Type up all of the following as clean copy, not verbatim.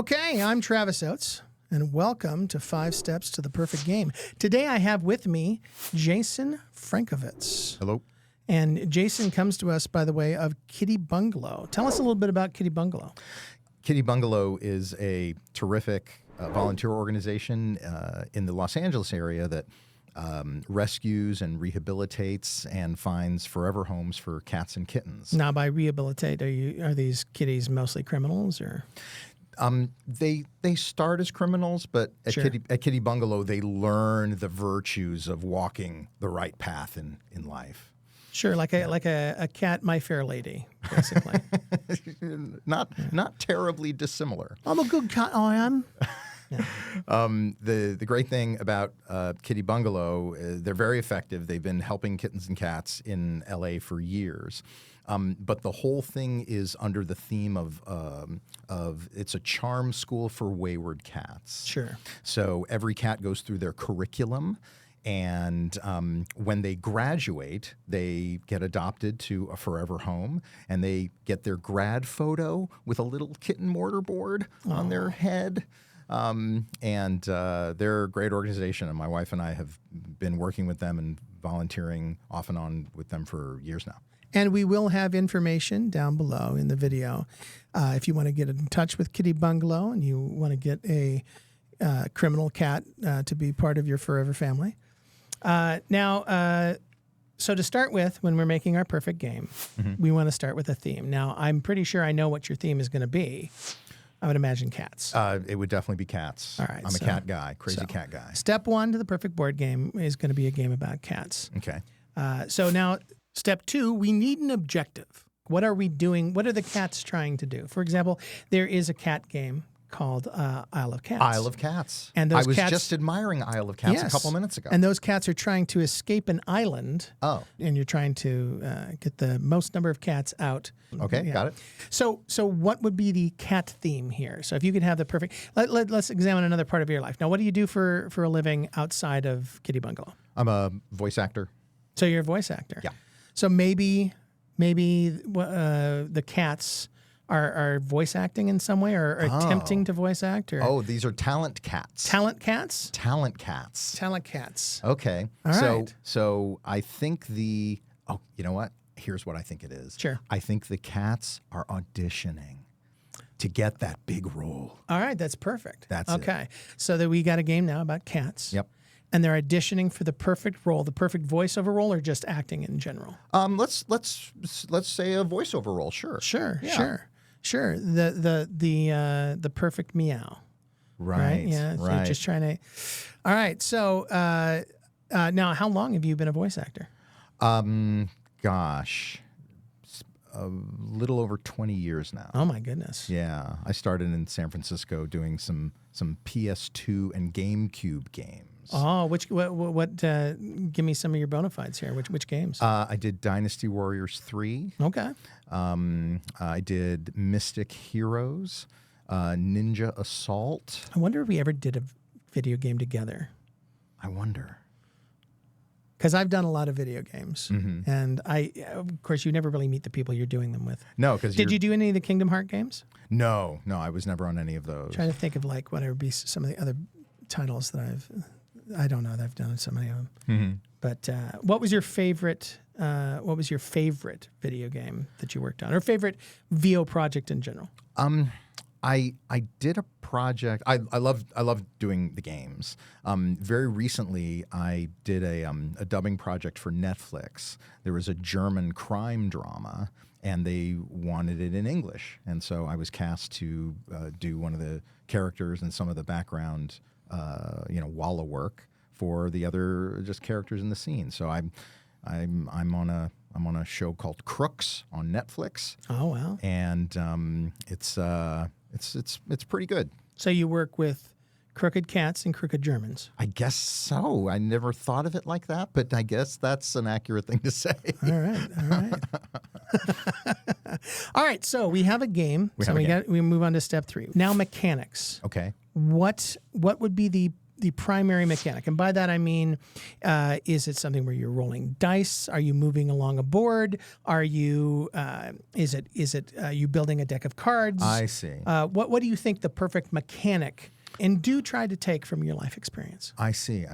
Okay, I'm Travis Oates, and welcome to 5 Steps to the Perfect Game. Today I have with me Jason Frankovitz. Hello. And Jason comes to us by the way of Kitty Bungalow. Tell us a little bit about Kitty Bungalow. Kitty Bungalow is a terrific volunteer organization in the Los Angeles area that rescues and rehabilitates and finds forever homes for cats and kittens. Now, by rehabilitate, are these kitties mostly criminals, or? They start as criminals, but at, Sure. Kitty Bungalow, they learn the virtues of walking the right path in life. Sure, like a cat, My Fair Lady, basically. Not terribly dissimilar. I'm a good cat, I am. Yeah. The great thing about Kitty Bungalow, they're very effective. They've been helping kittens and cats in LA for years. But the whole thing is under the theme of it's a charm school for wayward cats. Sure. So every cat goes through their curriculum, and when they graduate, they get adopted to a forever home, and they get their grad photo with a little kitten mortar board on their head. And they're a great organization, and my wife and I have been working with them and volunteering off and on with them for years now. And we will have information down below in the video. If you want to get in touch with Kitty Bungalow and you want to get a criminal cat to be part of your forever family. So to start with, when we're making our perfect game, we want to start with a theme. Now, I'm pretty sure I know what your theme is going to be. I would imagine cats. It would definitely be cats. All right, I'm a cat guy, crazy cat guy. Step 1 to the perfect board game is going to be a game about cats. Okay. So now, step 2, we need an objective. What are we doing? What are the cats trying to do? For example, there is a cat game called Isle of Cats. Isle of Cats. And I those was cats, just admiring Isle of Cats Yes. a couple minutes ago. And those cats are trying to escape an island. Oh. And you're trying to get the most number of cats out. Okay, Yeah. got it. So what would be the cat theme here? So if you could have the perfect... Let's examine another part of your life. Now, what do you do for a living outside of Kitty Bungalow? I'm a voice actor. So you're a voice actor. Yeah. So maybe the cats are voice acting in some way, or attempting to voice act? Or These are talent cats. talent cats? Talent cats. Talent cats. Okay. All right. So I think you know what? Here's what I think it is. Sure. I think the cats are auditioning to get that big role. All right, that's perfect. That's it. okay. So that we got a game now about cats. Yep. And they're auditioning for the perfect role, the perfect voiceover role, or just acting in general? Let's say a voiceover role. Sure. Sure. Yeah. Sure. The perfect meow. Right. Yeah. So Right. you're just trying to. All right. So now, how long have you been a voice actor? Gosh, a little over 20 years now. Oh my goodness. Yeah, I started in San Francisco doing some PS2 and GameCube games. Oh, what? Give me some of your bona fides here. Which games? I did Dynasty Warriors 3. Okay. I did Mystic Heroes, Ninja Assault. I wonder if we ever did a video game together. I wonder. Because I've done a lot of video games, and of course, you never really meet the people you're doing them with. No, because Did you do any of the Kingdom Heart games? No, I was never on any of those. Trying to think of what would be some of the other titles that I don't know that I've done so many of them. But what was your favorite? What was your favorite video game that you worked on, or favorite VO project in general? I did a project. I love doing the games. Very recently, I did a dubbing project for Netflix. There was a German crime drama, and they wanted it in English, and so I was cast to do one of the characters and some of the background, walla work for the other just characters in the scene. So I'm on a show called Crooks on Netflix. Oh wow! And it's pretty good. So you work with crooked cats and crooked Germans. I guess so. I never thought of it like that, but I guess that's an accurate thing to say. All right. All right. So we have a game. We move on to step 3. Now mechanics. Okay. What would be the primary mechanic? And by that I mean, is it something where you're rolling dice? Are you moving along a board? Are you is it you building a deck of cards? I see. What do you think the perfect mechanic? And do try to take from your life experience. I see.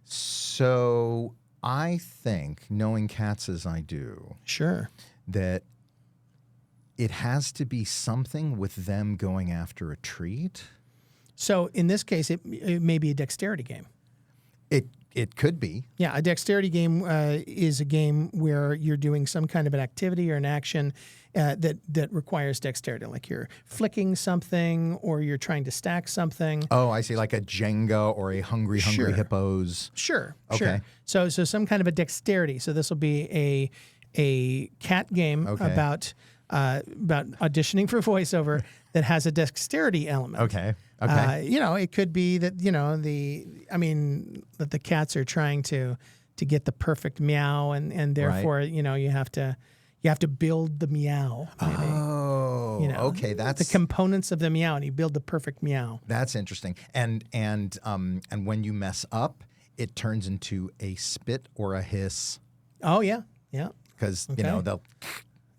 So I think, knowing cats as I do, Sure. that it has to be something with them going after a treat. So in this case, it may be a dexterity game. It could be. Yeah, a dexterity game is a game where you're doing some kind of an activity or an action that requires dexterity, like you're flicking something or you're trying to stack something. Oh, I see, like a Jenga or a Hungry Sure. Hippos. Sure, Okay. sure. So some kind of a dexterity. So this will be a cat game about auditioning for voiceover that has a dexterity element. Okay. It could be that that the cats are trying to get the perfect meow, and therefore you have to build the meow. Maybe. Oh, okay. That's the components of the meow, and you build the perfect meow. That's interesting. And when you mess up, it turns into a spit or a hiss. Oh yeah. Because they'll.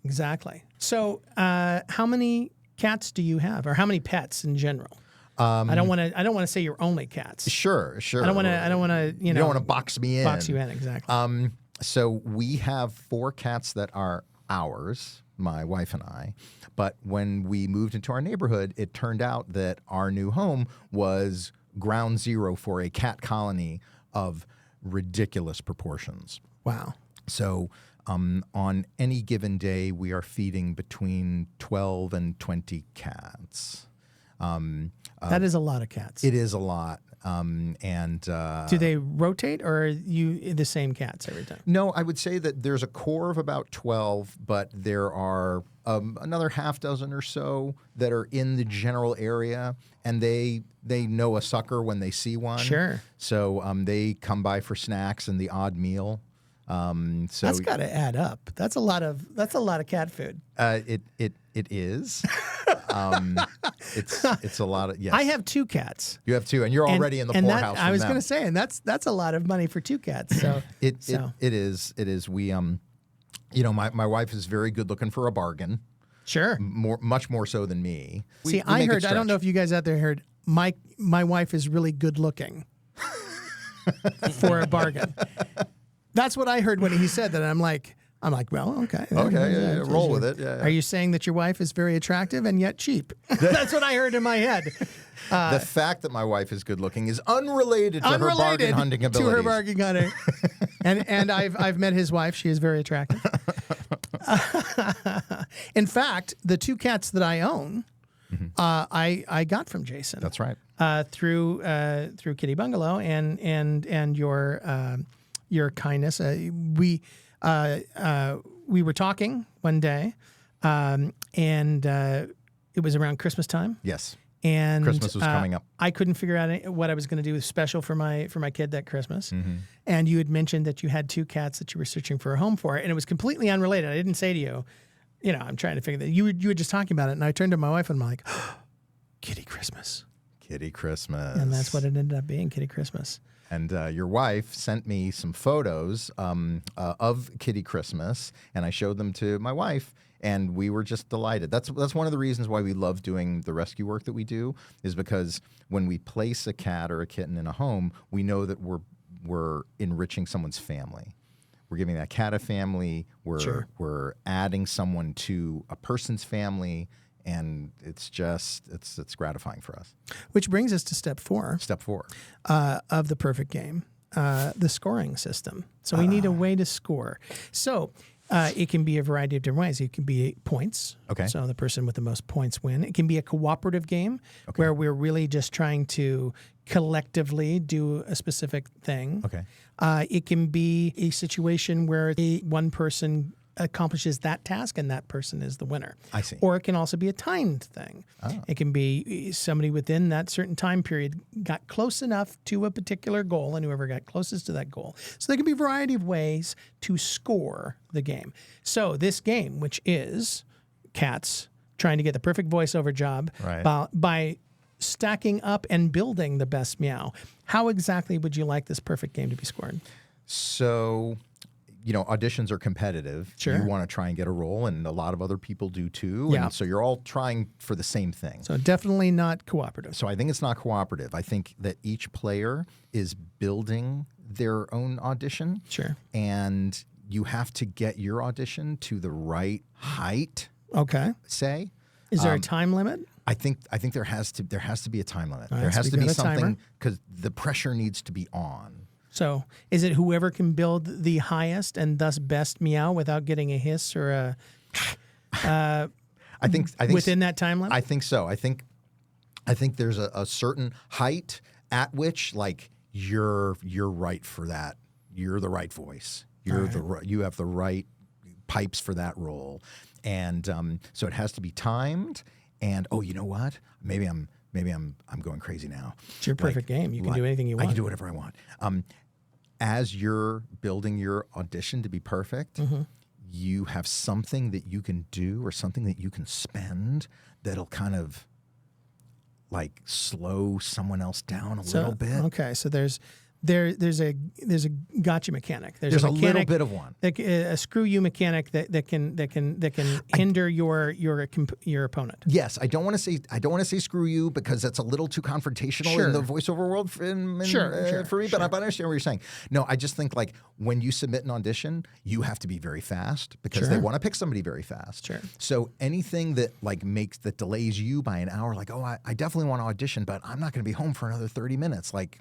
Exactly. So, how many cats do you have, or how many pets in general? I don't want to say your only cats. Sure. I don't want to. You don't want to box me in. Box you in, exactly. So we have 4 cats that are ours, my wife and I. But when we moved into our neighborhood, it turned out that our new home was ground zero for a cat colony of ridiculous proportions. Wow. So on any given day, we are feeding between 12 and 20 cats. That is a lot of cats. It is a lot. Do they rotate, or are you the same cats every time? No, I would say that there's a core of about 12, but there are another half dozen or so that are in the general area, and they know a sucker when they see one. Sure. So they come by for snacks and the odd meal. So that's got to add up. That's a lot of cat food. It is. It's a lot of, yes. I have 2 cats. You have 2, and you're already in the poorhouse. I was going to say, and that's a lot of money for 2 cats. So it is. We my wife is very good looking for a bargain. Sure. Much more so than me. See, I heard. I don't know if you guys out there heard. My wife is really good looking for a bargain. That's what I heard when he said that. I'm like, well, okay. Okay, roll with it. Yeah. Are you saying that your wife is very attractive and yet cheap? That's what I heard in my head. The fact that my wife is good looking is unrelated to her bargain hunting abilities. To her bargain hunting. and I've met his wife. She is very attractive. In fact, the 2 cats that I own, I got from Jason. That's right. Through Kitty Bungalow and your kindness. We were talking one day, and it was around Christmas time. Yes. And Christmas was coming up. I couldn't figure out what I was going to do special for my kid that Christmas. And you had mentioned that you had 2 cats that you were searching for a home for, and it was completely unrelated. I didn't say to you, I'm trying to figure that. You were just talking about it, and I turned to my wife and I'm like, Kitty Christmas. Kitty Christmas. And that's what it ended up being, Kitty Christmas. And your wife sent me some photos of Kitty Christmas, and I showed them to my wife, and we were just delighted. That's one of the reasons why we love doing the rescue work that we do, is because when we place a cat or a kitten in a home, we know that we're enriching someone's family. We're giving that cat a family. We're adding someone to a person's family. And it's gratifying for us. Which brings us to step 4. Step 4 of the perfect game, the scoring system. So we need a way to score. So it can be a variety of different ways. It can be points. Okay. So the person with the most points win. It can be a cooperative game where we're really just trying to collectively do a specific thing. Okay. It can be a situation where one person accomplishes that task and that person is the winner. I see. Or it can also be a timed thing. Oh. It can be somebody within that certain time period got close enough to a particular goal, and whoever got closest to that goal. So there can be a variety of ways to score the game. So this game, which is cats trying to get the perfect voiceover job by stacking up and building the best meow. How exactly would you like this perfect game to be scored? So, auditions are competitive. Sure. You want to try and get a role, and a lot of other people do too. Yeah. And so you're all trying for the same thing. So definitely not cooperative. So I think it's not cooperative. I think that each player is building their own audition. Sure. And you have to get your audition to the right height, Okay. say. Is there a time limit? I think there has to be a time limit. All right, there so has we to be got a timer. something, because the pressure needs to be on. So is it whoever can build the highest and thus best meow without getting a hiss or a I think within that time limit? I think so. I think there's a certain height at which, like, you're right for that. You're the right voice. You have the right pipes for that role, and so it has to be timed. And you know what? Maybe I'm going crazy now. It's your perfect game. You can do anything you want. I can do whatever I want. As you're building your audition to be perfect, you have something that you can do or something that you can spend that'll kind of like slow someone else down a little bit. Okay, so there's a gotcha mechanic. There's a little bit of one. A screw you mechanic that can hinder your opponent. Yes, I don't want to say screw you, because that's a little too confrontational in the voiceover world for me. But I understand what you're saying. No, I just think, like, when you submit an audition, you have to be very fast, because they want to pick somebody very fast. Sure. So anything that that delays you by an hour, like, I definitely want to audition, but I'm not going to be home for another 30 minutes. Like,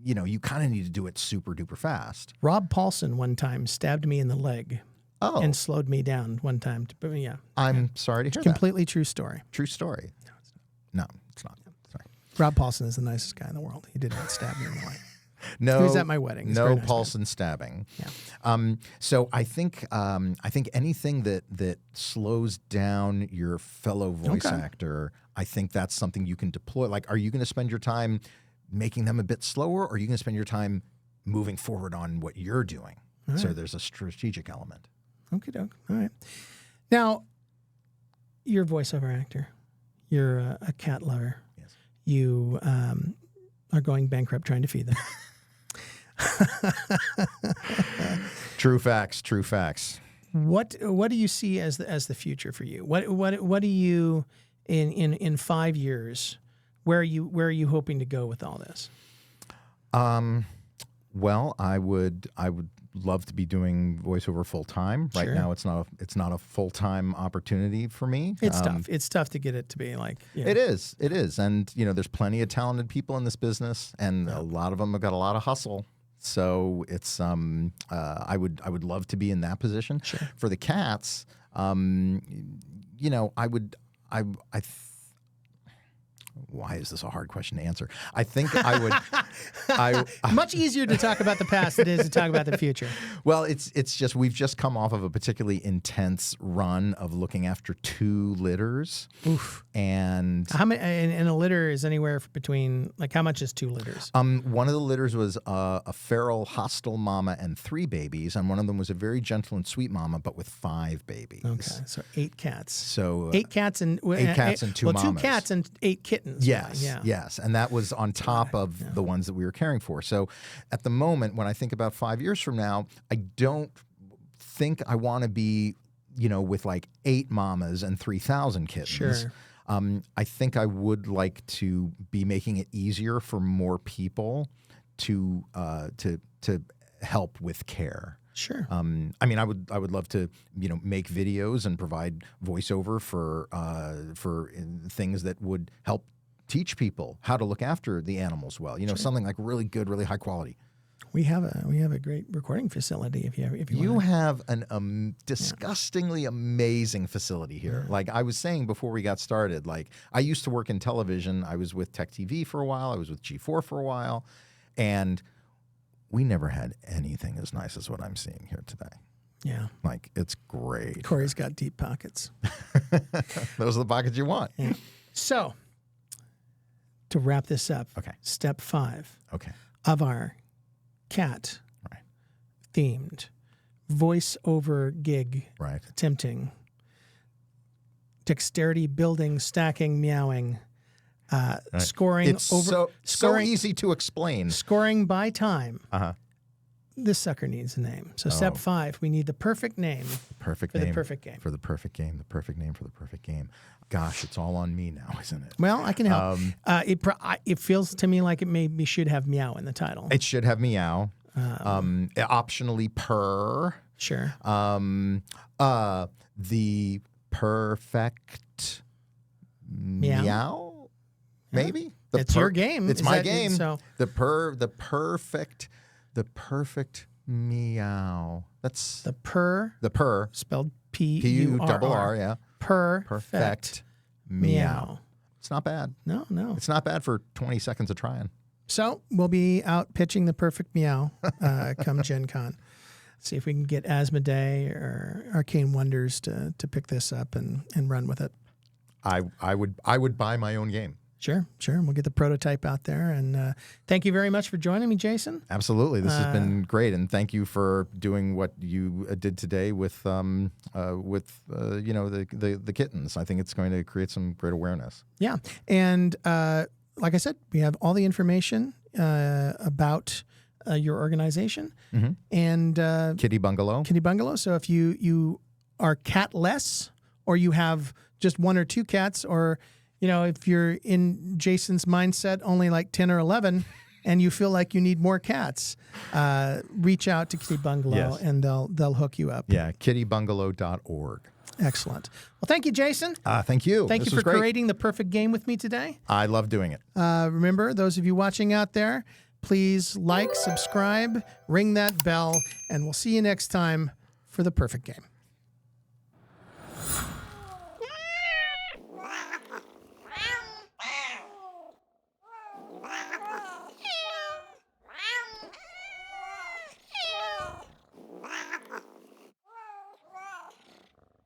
you kind of need to do it super duper fast. Rob Paulson one time stabbed me in the leg and slowed me down one time. I'm sorry to hear that. Completely true story. True story. No, it's not. Sorry. Rob Paulson is the nicest guy in the world. He did not stab me in the leg. No, he was at my wedding. He's no nice Paulson guy. stabbing. Yeah. So I think anything that slows down your fellow voice actor, I think that's something you can deploy. Like, are you going to spend your time making them a bit slower, or are you going to spend your time moving forward on what you're doing? Right. So there's a strategic element. Okie doke. All right. Now, you're a voiceover actor. You're a cat lover. Yes. You are going bankrupt trying to feed them. True facts. True facts. What do you see as the future for you? What do you in 5 years? Where are you hoping to go with all this? Well, I would love to be doing voiceover full time. Right now, it's not a full time opportunity for me. It's tough. It's tough to get it to be like. It is, and there's plenty of talented people in this business, and a lot of them have got a lot of hustle. So it's I would love to be in that position. Sure. For the cats, why is this a hard question to answer? I think I would. Much easier to talk about the past than it is to talk about the future. Well, it's just we've just come off of a particularly intense run of looking after 2 litters. Oof. And how many? And a litter is anywhere between, like, how much is 2 litters? One of the litters was a feral, hostile mama and 3 babies, and one of them was a very gentle and sweet mama, but with 5 babies. Okay, so 8 cats. So 8 cats and 2 mamas. 2 cats and 8 kittens. Yes, and that was on top of the ones that we were caring for. So at the moment, when I think about 5 years from now, I don't think I want to be, with like 8 mamas and 3,000 kittens. Sure. I think I would like to be making it easier for more people to help with care. Sure. I mean, I would love to, make videos and provide voiceover for things that would help teach people how to look after the animals well. Sure. Something like really good, really high quality. We have a great recording facility. If you have an disgustingly amazing facility here. Yeah. Like I was saying before we got started, like I used to work in television. I was with Tech TV for a while. I was with G4 for a while, and we never had anything as nice as what I'm seeing here today. Yeah. Like, it's great. Corey's got deep pockets. Those are the pockets you want. Yeah. So, to wrap this up, step 5 of our cat themed voiceover gig attempting dexterity building, stacking, meowing It's so easy to explain. Scoring by time. This sucker needs a name. So step 5, we need the perfect name. Perfect name. The perfect game. For the perfect game. The perfect name for the perfect game. Gosh, it's all on me now, isn't it? Well, I can help. It feels to me like it maybe should have meow in the title. It should have meow. Optionally purr. Sure. The perfect meow. Maybe. It's your game. It's my game. So the perfect meow. That's the purr. The purr spelled P-U-R-R. Yeah. Perfect meow. It's not bad. No. It's not bad for 20 seconds of trying. So we'll be out pitching the perfect meow come Gen Con. See if we can get Asmodee or Arcane Wonders to pick this up and run with it. I would buy my own game. Sure. We'll get the prototype out there. And thank you very much for joining me, Jason. Absolutely. This has been great. And thank you for doing what you did today with the kittens. I think it's going to create some great awareness. Yeah. And like I said, we have all the information about your organization and Kitty Bungalow. So if you are catless, or you have just 1 or 2 cats, or if you're in Jason's mindset, only like 10 or 11, and you feel like you need more cats, reach out to Kitty Bungalow and they'll hook you up. Yeah, kittybungalow.org. Excellent. Well, thank you, Jason. Thank you. Thank you for creating the perfect game with me today. I love doing it. Remember, those of you watching out there, please like, subscribe, ring that bell, and we'll see you next time for the perfect game.